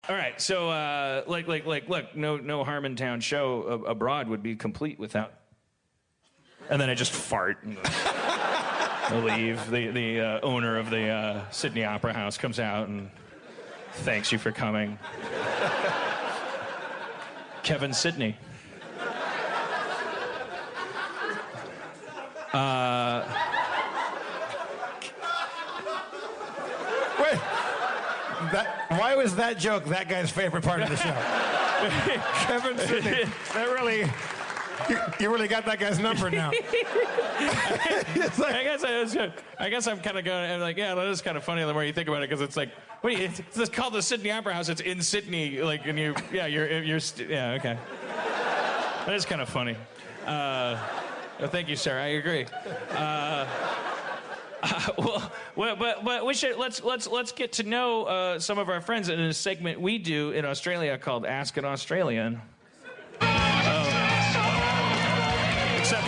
All right, so look, no Harmontown show abroad would be complete without. And then I just fart and leave. The owner of the Sydney Opera House comes out and thanks you for coming. Kevin Sidney. Wait. Why was that joke that guy's favorite part of the show? Kevin Sidney. That really... You really got that guy's number now. I guess I'm kind of going. I'm like, yeah, that is kind of funny the more you think about it, because it's like, it's called the Sydney Opera House. It's in Sydney, like, and you're okay. That is kind of funny. Well, thank you, sir. I agree. But we should let's get to know some of our friends in a segment we do in Australia called Ask an Australian. Except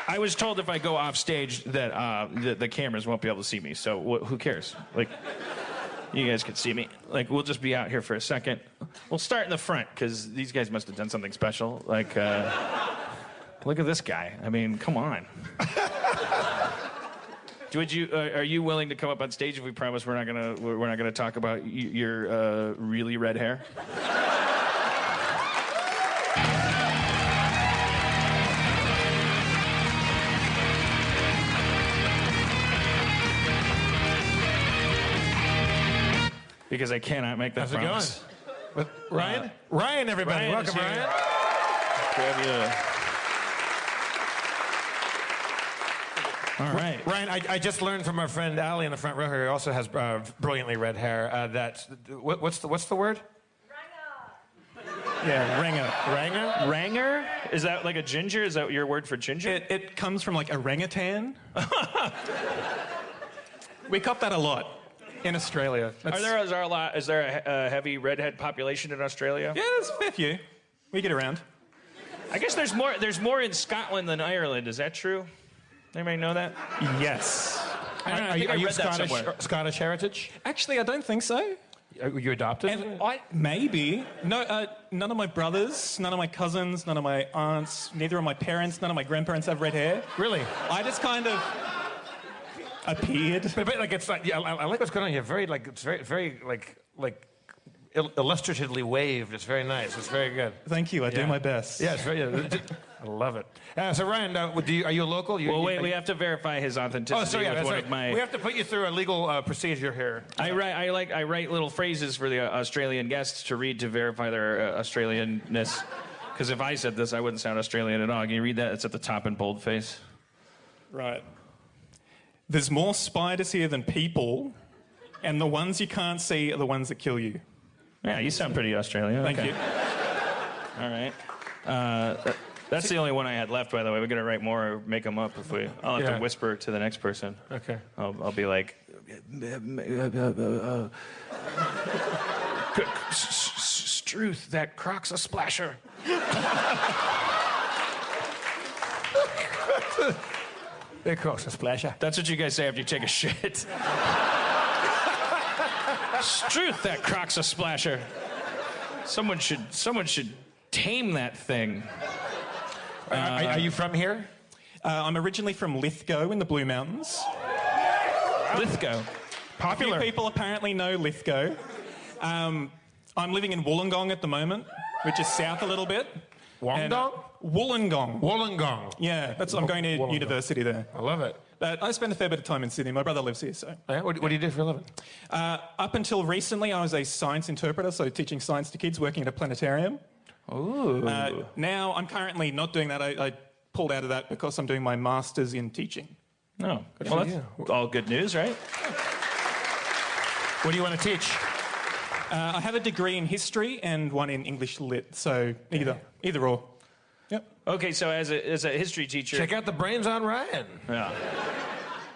I was told if I go off stage that the cameras won't be able to see me. So who cares? Like, you guys can see me. Like, we'll just be out here for a second. We'll start in the front because these guys must have done something special. Like, look at this guy. I mean, come on. Are you willing to come up on stage if we promise we're not gonna talk about your really red hair? Because I cannot make that promise. How's it going? Ryan? Ryan, everybody. Welcome, Ryan. Grab you. All right. Ryan, I just learned from our friend Allie in the front row here, who also has brilliantly red hair, what's the word? Yeah, ranger. Ranger? Ranger? Is that like a ginger? Is that your word for ginger? It comes from like orangutan. We cop that a lot in Australia. Is there a heavy redhead population in Australia? Yeah, there's a fair few. We get around. I guess there's more in Scotland than Ireland. Is that true? Anybody know that? Yes. Are you Scottish heritage? Actually, I don't think so. Are you adopted? Maybe. No, none of my brothers, none of my cousins, none of my aunts, neither of my parents, none of my grandparents have red hair. Really? I just kind of appeared. But like, it's like, yeah, I like what's going on here. It's very illustratively waved. It's very nice. It's very good. Thank you. I do my best. Yeah, it's very. I love it. So Ryan, are you a local? We have to verify his authenticity. Oh, sorry, yeah, with one right. of my... We have to put you through a legal procedure here. I write little phrases for the Australian guests to read to verify their Australianness. Because if I said this, I wouldn't sound Australian at all. Can you read that? It's at the top in boldface. Right. There's more spiders here than people, and the ones you can't see are the ones that kill you. Yeah, you sound pretty Australian. Thank you. All right. That's the only one I had left, by the way. We're going to write more or make them up if we... I'll have to whisper to the next person. Okay. I'll be like... Struth, that Croc's a splasher. It Croc's a splasher. That's what you guys say after you take a shit. Struth, that Croc's a splasher. Someone should tame that thing. Are you from here? I'm originally from Lithgow in the Blue Mountains. Lithgow. Popular. A few people apparently know Lithgow. I'm living in Wollongong at the moment, which is south a little bit. Wollongong? Wollongong. Wollongong. Yeah, I'm going to university there. I love it. But I spend a fair bit of time in Sydney. My brother lives here, so... Yeah? What do you do for a living? Up until recently, I was a science interpreter, so teaching science to kids, working at a planetarium. Ooh. Now, I'm currently not doing that. I pulled out of that because I'm doing my master's in teaching. Oh, well, that's all good news, right? What do you want to teach? I have a degree in history and one in English lit, so either or. Yep. Okay, so as a history teacher... Check out the brains on Ryan. Yeah.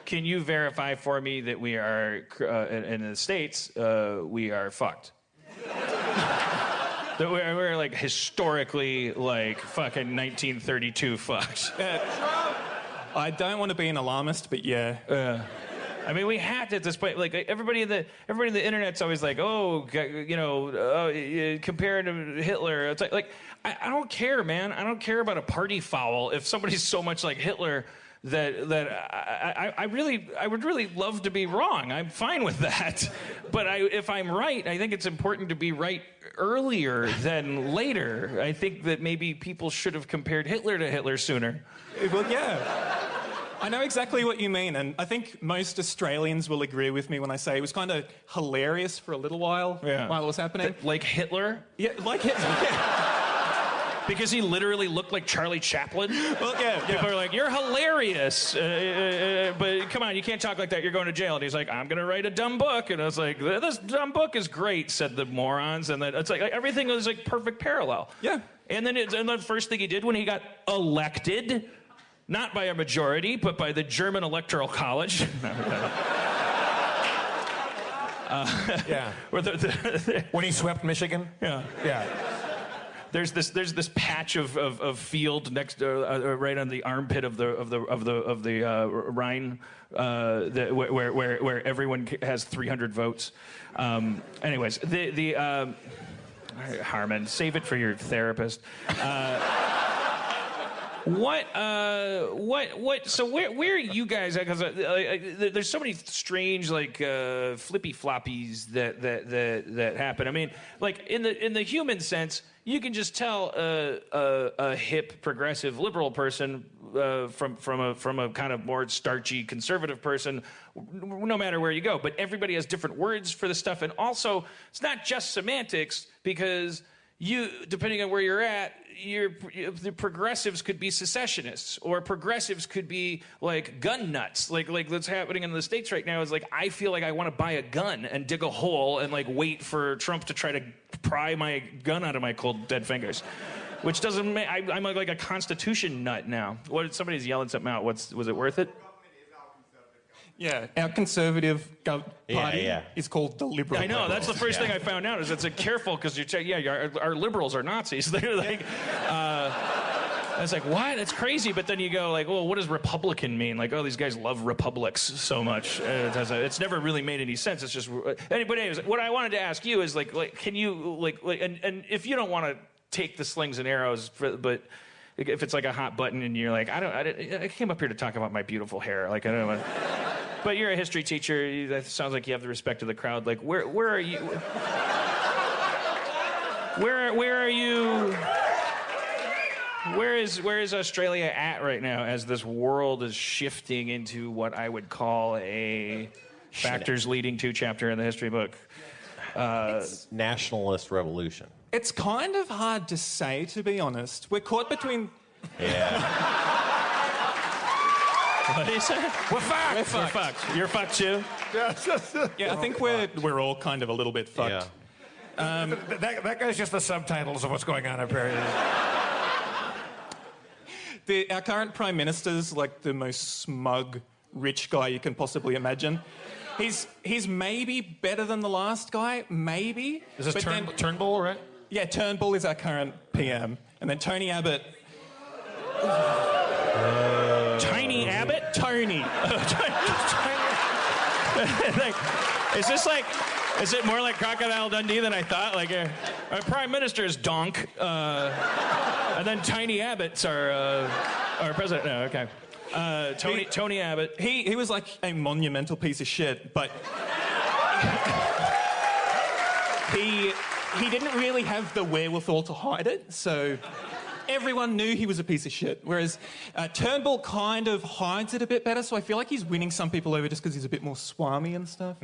Can you verify for me that we are, in the States, we are fucked? That we're like historically like fucking 1932 fucked. I don't want to be an alarmist, but yeah. I mean, we had to at this point. Like everybody in the internet's always like, oh, compared to Hitler. It's like I don't care, man. I don't care about a party foul if somebody's so much like Hitler that I would really love to be wrong. I'm fine with that. But if I'm right, I think it's important to be right earlier than later. I think that maybe people should have compared Hitler to Hitler sooner. Well, yeah. I know exactly what you mean, and I think most Australians will agree with me when I say it was kind of hilarious for a little while while it was happening. Like Hitler? Yeah, like Hitler, yeah. Because he literally looked like Charlie Chaplin? Well, yeah. People are like, you're hilarious, but come on, you can't talk like that, you're going to jail. And he's like, I'm going to write a dumb book. And I was like, this dumb book is great, said the morons. And then it's like everything was like perfect parallel. Yeah. And then the first thing he did when he got elected, not by a majority, but by the German Electoral College. Yeah. When he swept Michigan. Yeah. Yeah. There's this patch of field next right on the armpit of the Rhine where everyone has 300 votes. Anyways, Harmon, save it for your therapist. So where are you guys? Because there's so many strange flippy floppies that happen. I mean, like in the human sense, you can just tell a hip progressive liberal person from a kind of more starchy conservative person, no matter where you go. But everybody has different words for the stuff, and also it's not just semantics because depending on where you're at, the progressives could be secessionists, or progressives could be like gun nuts. Like what's happening in the States right now is like, I feel like I want to buy a gun and dig a hole and like wait for Trump to try to pry my gun out of my cold dead fingers, which doesn't make, I'm like a Constitution nut now. Somebody's yelling something out. Was it worth it? Yeah, our conservative party is called the Liberal. I know, that's the first thing I found out, is it's careful, because our liberals are Nazis. They're like, I was like, what? That's crazy. But then you go like, well, what does Republican mean? Like, oh, these guys love republics so much. It's never really made any sense. It's just, but anyways, what I wanted to ask you is like can you, and if you don't want to take the slings and arrows, but if it's like a hot button and you're like, I came up here to talk about my beautiful hair. Like, I don't know. But you're a history teacher. That sounds like you have the respect of the crowd. Like, where are you? Where are you? Where is Australia at right now as this world is shifting into what I would call a factors leading to chapter in the history book? Nationalist revolution. It's kind of hard to say, to be honest. We're caught between... Yeah. What did he say? We're fucked. We're fucked. You're fucked too? Yeah, I think we're all kind of a little bit fucked. Yeah. That guy's just the subtitles of what's going on up here. Our current Prime Minister's like the most smug, rich guy you can possibly imagine. He's maybe better than the last guy, maybe. Is this Turnbull, right? Yeah, Turnbull is our current PM. And then Tony Abbott... Tiny Abbott? Tony. Is it more like Crocodile Dundee than I thought? Like, our Prime Minister is Donk, and then Tiny Abbott's our president. No, okay. Tony Abbott. He was like a monumental piece of shit, but he didn't really have the wherewithal to hide it, so everyone knew he was a piece of shit. Whereas Turnbull kind of hides it a bit better, so I feel like he's winning some people over just because he's a bit more swami and stuff.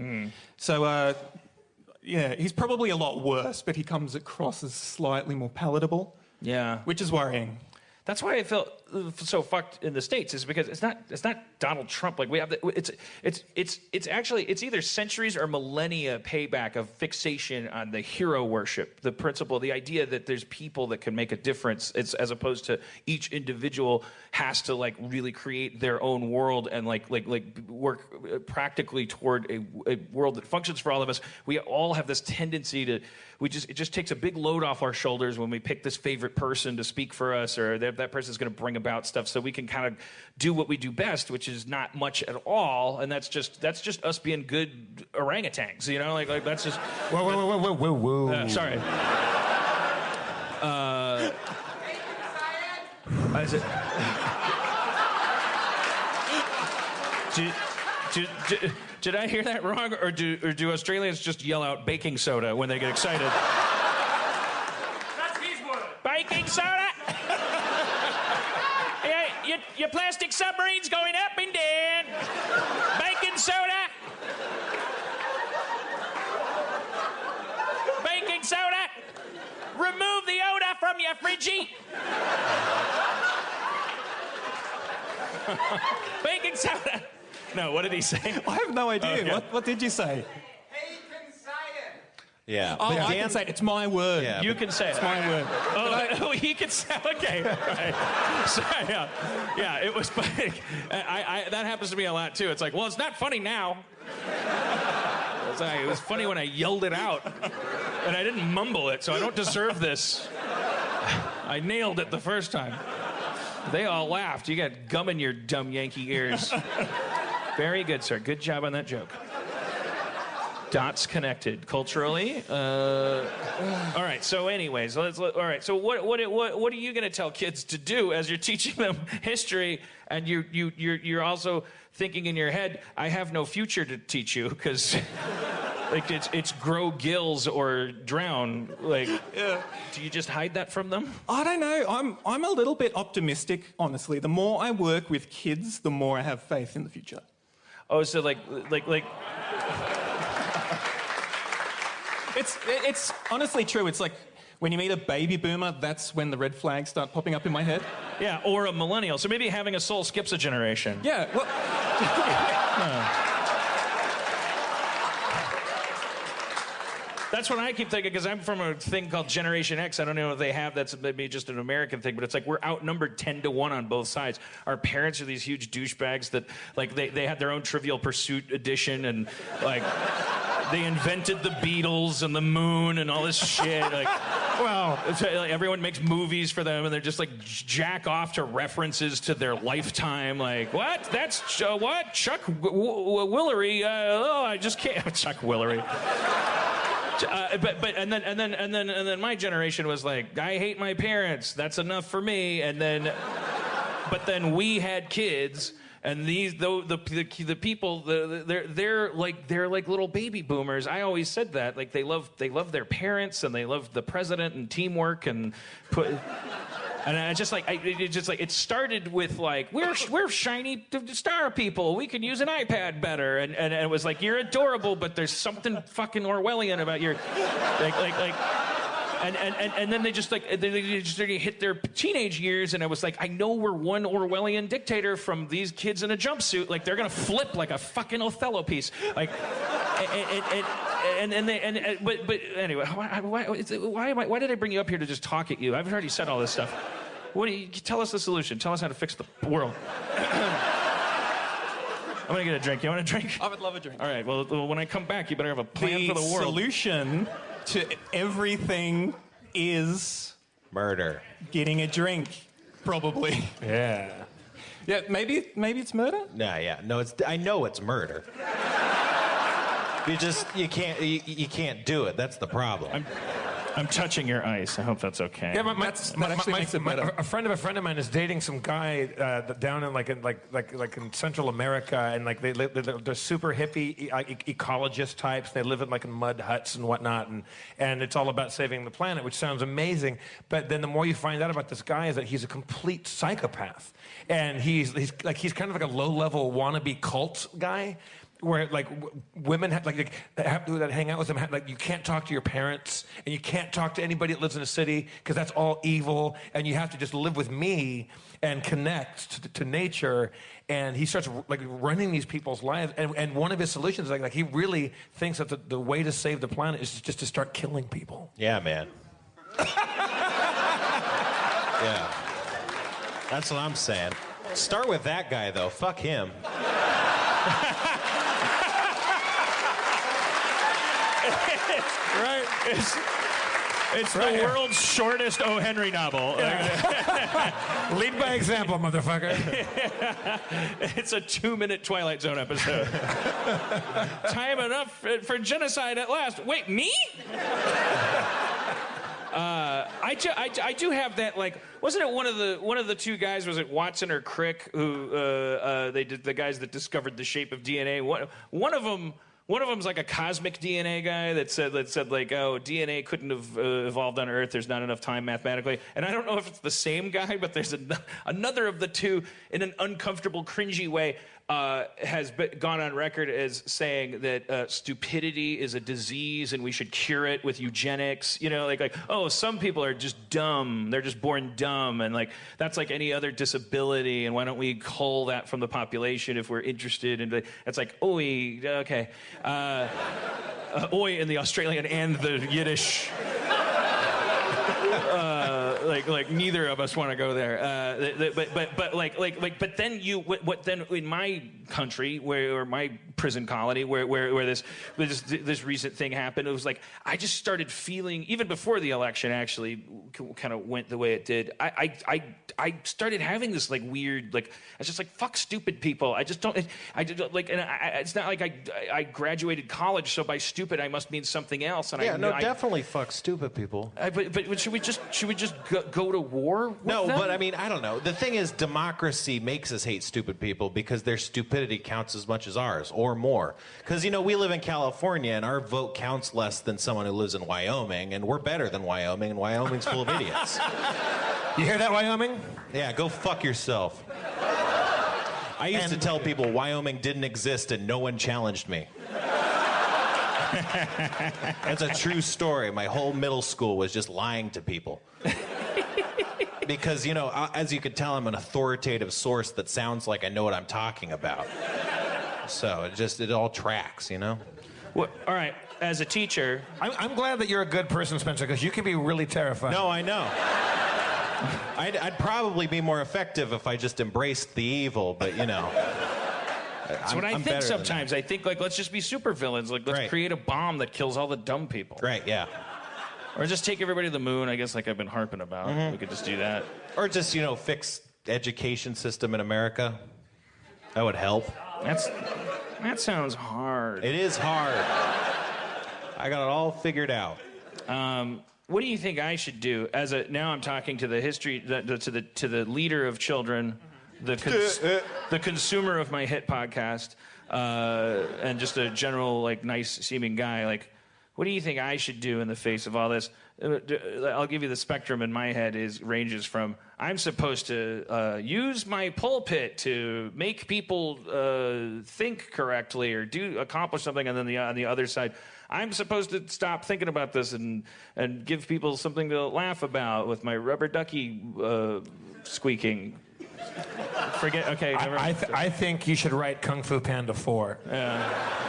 So, yeah, he's probably a lot worse, but he comes across as slightly more palatable. Yeah. Which is worrying. That's why I felt so fucked in the States, is because it's not Donald Trump. Like, we have it's actually either centuries or millennia payback of fixation on the hero worship, the principle, the idea that there's people that can make a difference. It's as opposed to each individual has to like really create their own world and like work practically toward a world that functions for all of us. We all have this tendency to it just takes a big load off our shoulders when we pick this favorite person to speak for us, or that person's going to bring about stuff, so we can kind of do what we do best, which is not much at all, and that's just us being good orangutans, you know, like that's just. Whoa. Sorry. Is it? Did I hear that wrong, or do Australians just yell out baking soda when they get excited? That's his word. Baking soda? Yeah, your plastic submarine's going up and down. Baking soda? Baking soda? Remove the odor from your fridgie. Baking soda. No, what did he say? I have no idea. Okay. What did you say? He can say it. Yeah. Oh, But I Dan- can say it. It's my word. Yeah. You can say it. It's my word. Oh, he can say. Okay. Right. Sorry. Yeah. It was funny. That happens to me a lot too. It's like, well, it's not funny now. It was funny when I yelled it out, and I didn't mumble it, so I don't deserve this. I nailed it the first time. They all laughed. You got gum in your dumb Yankee ears. Very good, sir. Good job on that joke. Dots connected culturally. All right. So, anyways, all right. So, what are you going to tell kids to do as you're teaching them history, and you're also thinking in your head, I have no future to teach you because, like, it's grow gills or drown. Like, do you just hide that from them? I don't know. I'm a little bit optimistic, honestly. The more I work with kids, the more I have faith in the future. Oh, so like. It's honestly true. It's like when you meet a baby boomer, that's when the red flags start popping up in my head. Yeah, or a millennial. So maybe having a soul skips a generation. Yeah, well... That's what I keep thinking, because I'm from a thing called Generation X. I don't know if they have, that's maybe just an American thing, but it's like we're outnumbered 10-1 on both sides. Our parents are these huge douchebags that, like, they had their own Trivial Pursuit edition, and, like, they invented the Beatles and the moon and all this shit. Like, well, it's like everyone makes movies for them, and they're just, like, jack off to references to their lifetime. Like, what? That's, what? Chuck Willery? Oh, I just can't. Chuck Willery. But and then my generation was like, I hate my parents. That's enough for me. And then, but then we had kids, and the people they're like little baby boomers. I always said that, like they love their parents, and they love the president and teamwork and put. And I just like, it started with like, we're shiny star people. We can use an iPad better. And it was like, you're adorable, but there's something fucking Orwellian about your, and then they just hit their teenage years. And I was like, I know we're one Orwellian dictator from these kids in a jumpsuit. Like, they're going to flip like a fucking Othello piece. Like, but anyway, why did I bring you up here to just talk at you? I've already said all this stuff. Tell us the solution. Tell us how to fix the world. I'm gonna get a drink. You want a drink? I would love a drink. All right. Well, when I come back, you better have a plan for the world. The solution to everything is Murder. getting a drink, probably. Yeah. Yeah, maybe it's murder. Nah, yeah. No, I know it's murder. You can't do it. That's the problem. I'm touching your ice. I hope that's okay. Yeah, That actually makes it better. a friend of a mine is dating some guy down in like in Central America, and like they're super hippie ecologist types. They live in like in mud huts and whatnot, and it's all about saving the planet, which sounds amazing. But then the more you find out about this guy is that he's a complete psychopath, and he's kind of like a low-level wannabe cult guy. Where like women that hang out with him, like you can't talk to your parents, and you can't talk to anybody that lives in a city because that's all evil, and you have to just live with me and connect to nature. And he starts like running these people's lives, and one of his solutions is like he really thinks that the way to save the planet is just to start killing people. Yeah, man. Yeah. That's what I'm saying. Start with that guy though. Fuck him. Right? It's the world's shortest O. Henry novel. Lead by example, motherfucker. It's a 2-minute Twilight Zone episode. Time enough for genocide at last. Wait, me? I do have that, like, wasn't it one of the two guys, was it Watson or Crick, who they did, the guys that discovered the shape of DNA? One of them's like a cosmic DNA guy that said like, oh, DNA couldn't have evolved on Earth. There's not enough time mathematically. And I don't know if it's the same guy, but there's another of the two, in an uncomfortable, cringy way, has gone on record as saying that stupidity is a disease and we should cure it with eugenics. You know, like, oh, some people are just dumb. They're just born dumb. And like, that's like any other disability. And why don't we cull that from the population if we're interested? And it's like, oi, okay. Oi in the Australian and the Yiddish. Like neither of us want to go there. But then what then in my country or my prison colony where this recent thing happened, it was like I just started feeling, even before the election actually kind of went the way it did. I started having this like weird, like, it's just like, fuck stupid people. I just don't, it's not like I graduated college, so by stupid I must mean something else. And definitely fuck stupid people. But should we just go to war with them? But I mean, I don't know. The thing is, democracy makes us hate stupid people because their stupidity counts as much as ours, or more. Because, we live in California, and our vote counts less than someone who lives in Wyoming, and we're better than Wyoming, and Wyoming's full of idiots. You hear that, Wyoming? Yeah, go fuck yourself. I used to tell people Wyoming didn't exist, and no one challenged me. That's a true story. My whole middle school was just lying to people. Because, as you can tell, I'm an authoritative source that sounds like I know what I'm talking about. So it all tracks, Well, all right, as a teacher... I'm glad that you're a good person, Spencer, because you can be really terrifying. No, I know. I'd probably be more effective if I just embraced the evil, but, That's what I think sometimes. I think, like, let's just be supervillains. Like, let's create a bomb that kills all the dumb people. Right, yeah. Or just take everybody to the moon, I guess, like I've been harping about. Mm-hmm. We could just do that. Or just, fix education system in America. That would help. That sounds hard. It is hard. I got it all figured out. What do you think I should do? Now I'm talking to the to the leader of children, the consumer of my hit podcast, and just a general, like, nice-seeming guy. Like, what do you think I should do in the face of all this? I'll give you the spectrum in my head ranges from I'm supposed to use my pulpit to make people think correctly or accomplish something, and then on the other side, I'm supposed to stop thinking about this and give people something to laugh about with my rubber ducky squeaking. Forget. Okay. Never. I think you should write Kung Fu Panda 4. Yeah.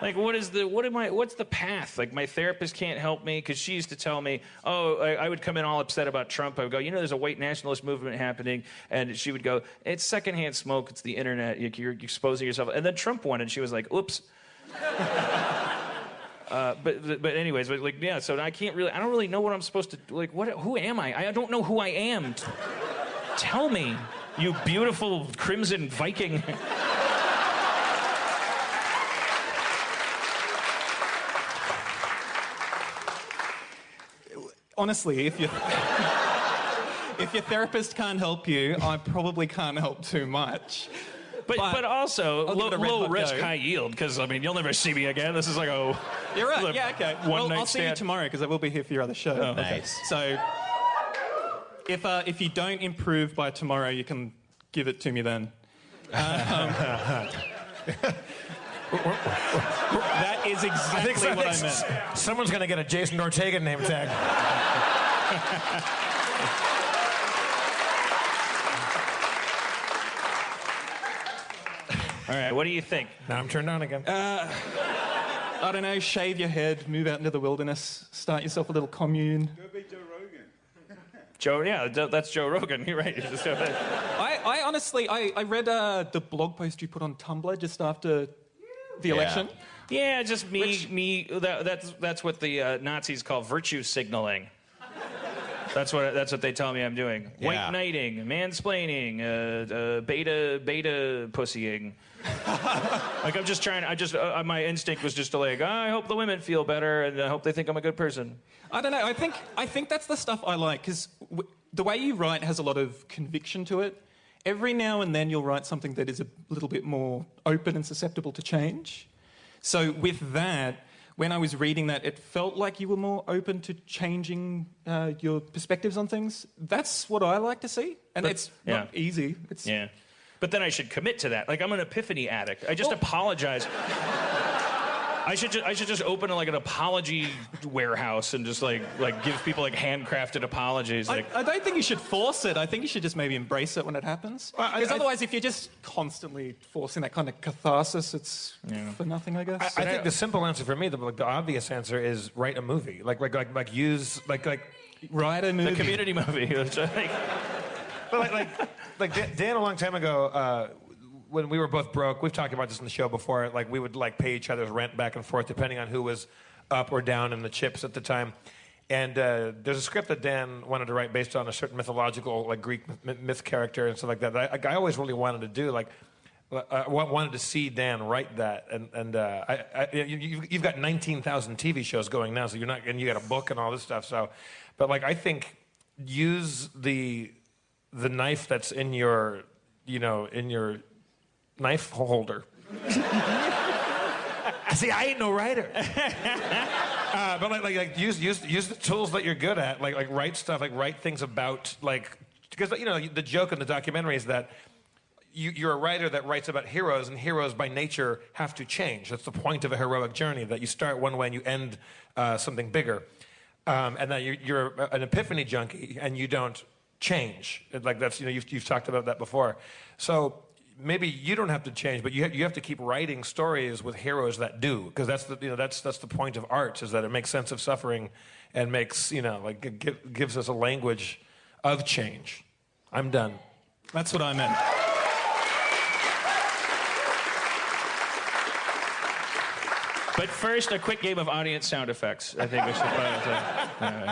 Like, what's the path? Like, my therapist can't help me because she used to tell me, I would come in all upset about Trump. I would go, there's a white nationalist movement happening. And she would go, it's secondhand smoke. It's the internet. You're exposing yourself. And then Trump won, and she was like, oops. But anyways, like, yeah, so I don't really know what I'm supposed to, like, who am I? I don't know who I am. Tell me, you beautiful crimson Viking. Honestly, if your therapist can't help you, I probably can't help too much. But also, low risk, high yield, because, you'll never see me again. This is like a... You're right, yeah, okay. Well, I'll see you tomorrow, because I will be here for your other show. Oh, nice. Okay. So, if you don't improve by tomorrow, you can give it to me then. That is exactly what I meant. Someone's going to get a Jason Ortega name tag. All right, what do you think? Now I'm turned on again. I don't know, shave your head, move out into the wilderness, start yourself a little commune. Go be Joe Rogan. That's Joe Rogan. You're right. I honestly, I read the blog post you put on Tumblr just after the election. Yeah, just me. That's what the Nazis call virtue signaling. That's what they tell me I'm doing. Yeah. White knighting, mansplaining, beta pussying. Like I'm just trying. My instinct was just to I hope the women feel better, and I hope they think I'm a good person. I don't know. I think that's the stuff I like, because the way you write has a lot of conviction to it. Every now and then you'll write something that is a little bit more open and susceptible to change. So with that, when I was reading that, it felt like you were more open to changing your perspectives on things. That's what I like to see. And it's not easy. Yeah. But then I should commit to that. Like, I'm an epiphany addict. I just apologize. I should just open an apology warehouse and just give people handcrafted apologies. I don't think you should force it. I think you should just maybe embrace it when it happens. Because otherwise, if you're just constantly forcing that kind of catharsis, it's for nothing, I guess. I think the simple answer for me, the obvious answer, is write a movie. Write a movie. The community movie. Dan, a long time ago, when we were both broke, we've talked about this in the show before, we would pay each other's rent back and forth depending on who was up or down in the chips at the time. And there's a script that Dan wanted to write based on a certain mythological Greek myth character and stuff like that. I always really wanted to do wanted to see Dan write that. And you've got 19,000 TV shows going now, so you got a book and all this stuff. So, but I think use the knife that's in your knife holder. See, I ain't no writer. But use the tools that you're good at. Write stuff. Write things about because the joke in the documentary is that you're a writer that writes about heroes, and heroes by nature have to change. That's the point of a heroic journey, that you start one way and you end something bigger, and that you're an epiphany junkie and you don't change. That's you've talked about that before. So maybe you don't have to change, but you have to keep writing stories with heroes that do, because that's the point of art, is that it makes sense of suffering and makes gives us a language of change. I'm done. That's what I meant. But first, a quick game of audience sound effects. I think we should play.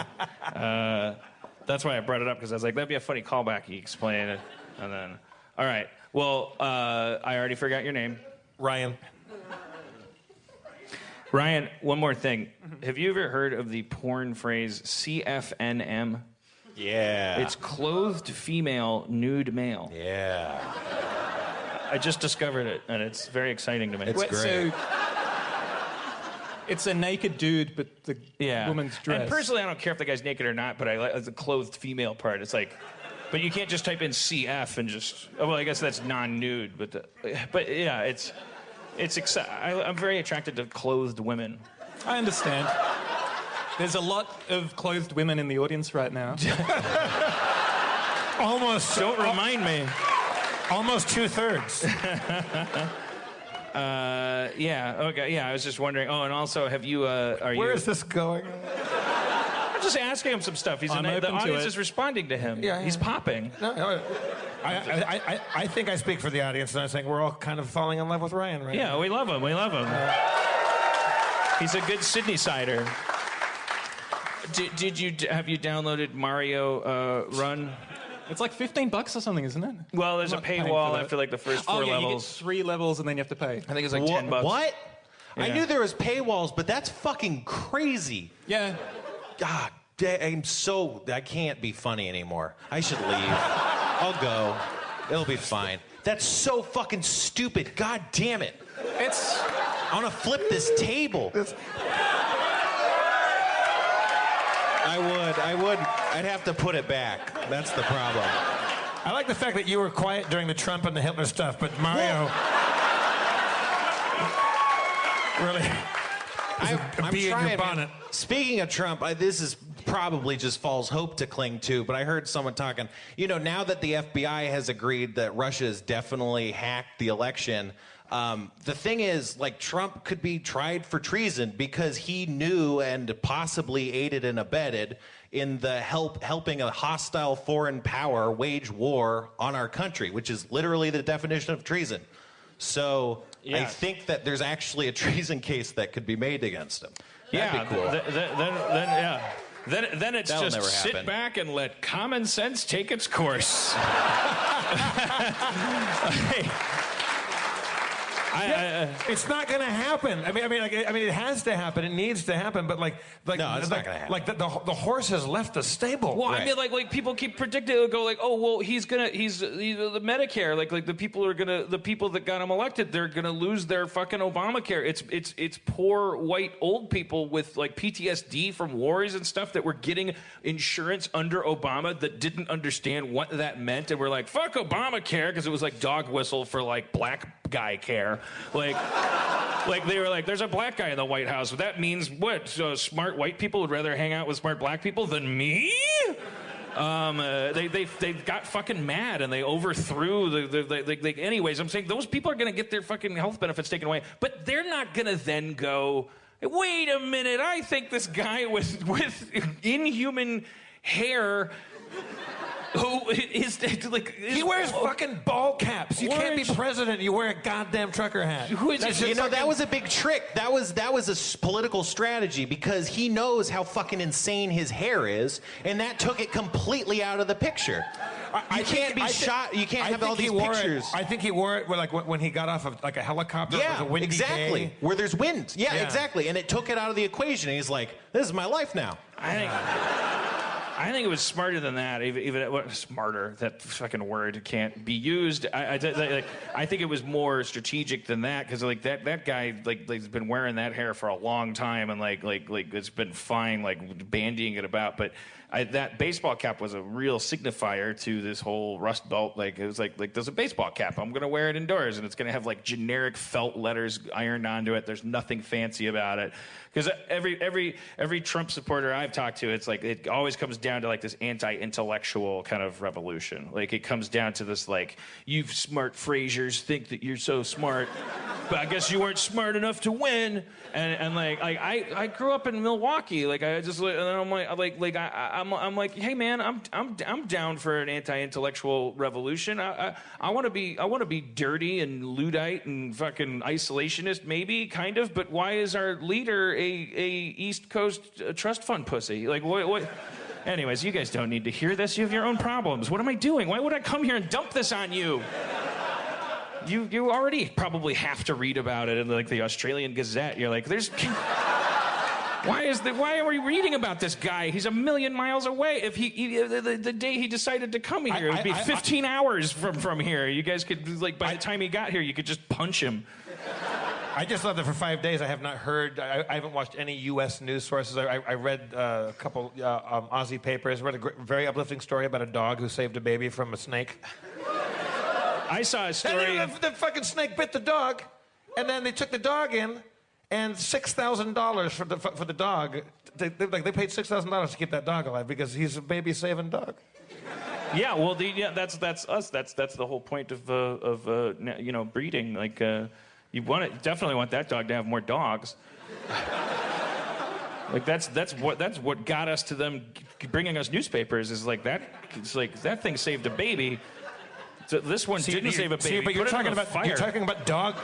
That's why I brought it up, because I was like, that'd be a funny callback. You explain it, and then, all right. Well, I already forgot your name. Ryan. Ryan, one more thing. Have you ever heard of the porn phrase CFNM? Yeah. It's clothed female, nude male. Yeah. I just discovered it, and it's very exciting to me. It's great. So, it's a naked dude, but the woman's dressed. And personally, I don't care if the guy's naked or not, but I like the clothed female part. It's but you can't just type in CF and just. Well, I guess that's non-nude, but yeah, it's I'm very attracted to clothed women. I understand. There's a lot of clothed women in the audience right now. Almost. Don't remind me. Almost 2/3. Yeah. Okay. Yeah. I was just wondering. Oh, and also, have you? Where is this going? I'm just asking him some stuff. The audience is responding to him. Yeah. He's popping. No, I think I speak for the audience, and I think we're all kind of falling in love with Ryan right now. Yeah, we love him. We love him. He's a good Sydney-sider. Have you downloaded Mario Run? It's like $15 or something, isn't it? Well, there's a paywall after the first 4 yeah, levels. You get 3 levels and then you have to pay. I think it's like $10. What? Yeah. I knew there was paywalls, but that's fucking crazy. Yeah. God, I can't be funny anymore. I should leave. I'll go. It'll be fine. That's so fucking stupid. God damn it. I want to flip this table. I would. I'd have to put it back. That's the problem. I like the fact that you were quiet during the Trump and the Hitler stuff, but Mario really I'm bee in trying, your bonnet. man. Speaking of Trump, this is probably just false hope to cling to, but I heard someone talking, now that the FBI has agreed that Russia has definitely hacked the election, the thing is, Trump could be tried for treason because he knew and possibly aided and abetted in the helping a hostile foreign power wage war on our country, which is literally the definition of treason. So Yeah. I think that there's actually a treason case that could be made against him. Yeah, That'd be cool. Then it's That'll just never sit happen. back and let common sense take its course. It's not going to happen. I mean, it has to happen. It needs to happen. But no, it's not gonna happen. Like the horse has left the stable. Well, Right. I mean, like people keep predicting. They'll go like, oh, well, he's the Medicare. Like the people that got him elected, they're gonna lose their fucking Obamacare. It's poor white old people with like PTSD from wars and stuff that were getting insurance under Obama that didn't understand what that meant, and were like, fuck Obamacare, because it was like dog whistle for like black guy care. Like they were like, there's a black guy in the White House. That means what? So smart white people would rather hang out with smart black people than me? They got fucking mad and they overthrew anyways, I'm saying those people are gonna get their fucking health benefits taken away, but they're not gonna then go, wait a minute, I think this guy with inhuman hair who is like... He wears fucking ball caps. You can't be Orange. president. You wear a goddamn trucker hat. Who is That's this? You know, fucking- that was a big trick. That was political strategy, because he knows how fucking insane his hair is, and that took it completely out of the picture. You can't be shot. You can't have all these pictures. I think he wore it when he got off of like a helicopter. It was Yeah, a windy exactly. day. Where there's wind. Yeah, Yeah. exactly. And it took it out of the equation. And he's like, this is my life now. I think it was smarter than that. Even smarter. That fucking word can't be used. I think it was more strategic than that, because like that guy has been wearing that hair for a long time, and like it's been fine, like bandying it about. But that baseball cap was a real signifier to this whole Rust Belt. Like it was like there's a baseball cap. I'm gonna wear it indoors, and it's gonna have like generic felt letters ironed onto it. There's nothing fancy about it. Because every Trump supporter I've talked to, it's like it always comes down to like this anti-intellectual kind of revolution. Like it comes down to this like, you smart Frasers think that you're so smart, but I guess you weren't smart enough to win. And like I grew up in Milwaukee. Like I just and I'm like, hey man, I'm down for an anti-intellectual revolution. I want to be dirty and Luddite and fucking isolationist, maybe kind of. But why is our leader a East Coast trust fund pussy? Like what? Anyways, you guys don't need to hear this. You have your own problems. What am I doing? Why would I come here and dump this on you? You already probably have to read about it in like the Australian Gazette. You're like, why are we reading about this guy? He's a million miles away. If the day he decided to come here, it would be 15 hours from here. You guys could by the time he got here, you could just punch him. I just love that for 5 days I have not heard, I haven't watched any U.S. news sources. I read a couple Aussie papers. I read a very uplifting story about a dog who saved a baby from a snake. I saw a story. And the fucking snake bit the dog, and then they took the dog in, and $6,000 for the dog. They paid $6,000 to keep that dog alive because he's a baby saving dog. Yeah, well, that's us. That's the whole point of breeding. Like you definitely want that dog to have more dogs. Like that's what got us to them bringing us newspapers. Is like that. It's like that thing saved a baby. So this one didn't save a baby. But you're Put it talking on the about fire. you're talking about dog.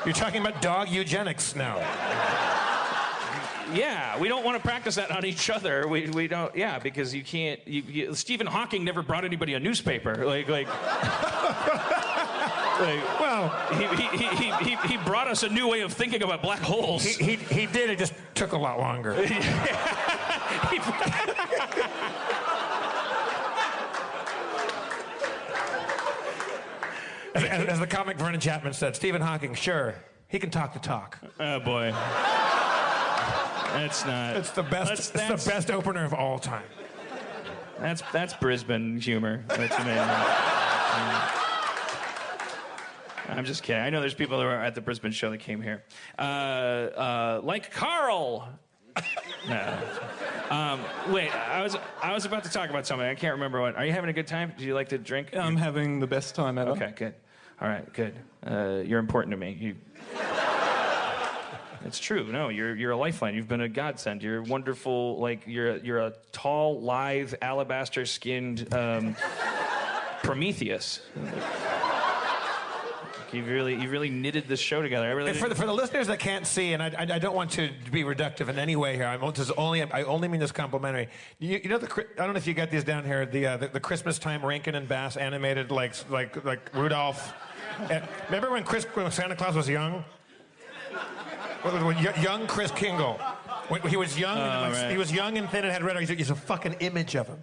You're talking about dog eugenics now. Yeah, we don't want to practice that on each other. We don't. Yeah, because you can't. Stephen Hawking never brought anybody a newspaper. Well, he brought us a new way of thinking about black holes. he did. It just took a lot longer. As the comic Vernon Chapman said, Stephen Hawking, sure, he can talk the talk. Oh boy, that's not. It's the best. It's the best opener of all time. That's Brisbane humor. That's amazing. I'm just kidding. I know there's people that were at the Brisbane show that came here, like Carl. No. Wait, I was about to talk about something. I can't remember what. Are you having a good time? Do you like to drink? I'm having the best time ever. Okay, good. All right, good. You're important to me. It's true. No, you're a lifeline. You've been a godsend. You're wonderful. Like you're a tall, lithe, alabaster-skinned Prometheus. You've really knitted this show together. I really. And for the listeners that can't see, and I don't want to be reductive in any way here. I only mean this complimentary. You know I don't know if you got these down here. The Christmas time Rankin and Bass animated like Rudolph. Remember when Santa Claus was young? Young Chris Kingle. When he was young, right. He was young and thin and had red hair. He's a fucking image of him.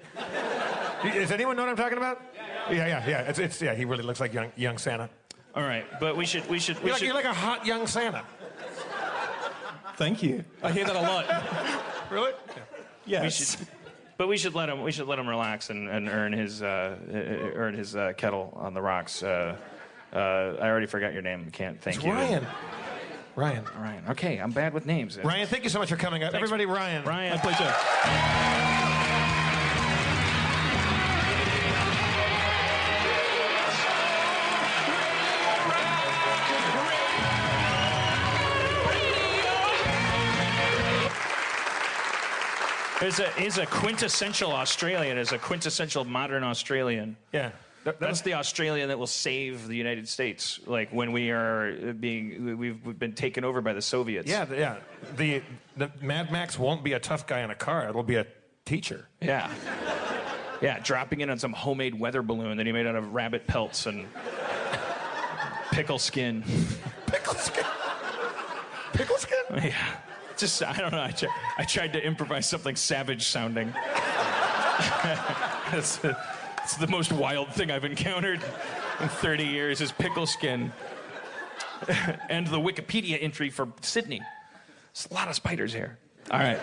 Does anyone know what I'm talking about? Yeah. It's he really looks like young Santa. All right, but we should. You're like a hot young Santa. Thank you. I hear that a lot. Really? Yes. We should let him relax and earn his kettle on the rocks. I already forgot your name. Can't thank you. Ryan. Okay, I'm bad with names. Ryan, thank you so much for coming. Thanks. Everybody, Ryan. My pleasure. He's a quintessential Australian. Is a quintessential modern Australian. Yeah. That's the Australian that will save the United States, like when we've been taken over by the Soviets. Yeah. The Mad Max won't be a tough guy in a car. It'll be a teacher. Yeah, dropping in on some homemade weather balloon that he made out of rabbit pelts and pickle skin. Pickle skin? Pickle skin? Yeah. Just, I don't know. I tried to improvise something savage sounding. It's the most wild thing I've encountered in 30 years is pickle skin. And the Wikipedia entry for Sydney. There's a lot of spiders here. All right.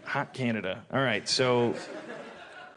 Hot Canada. All right, so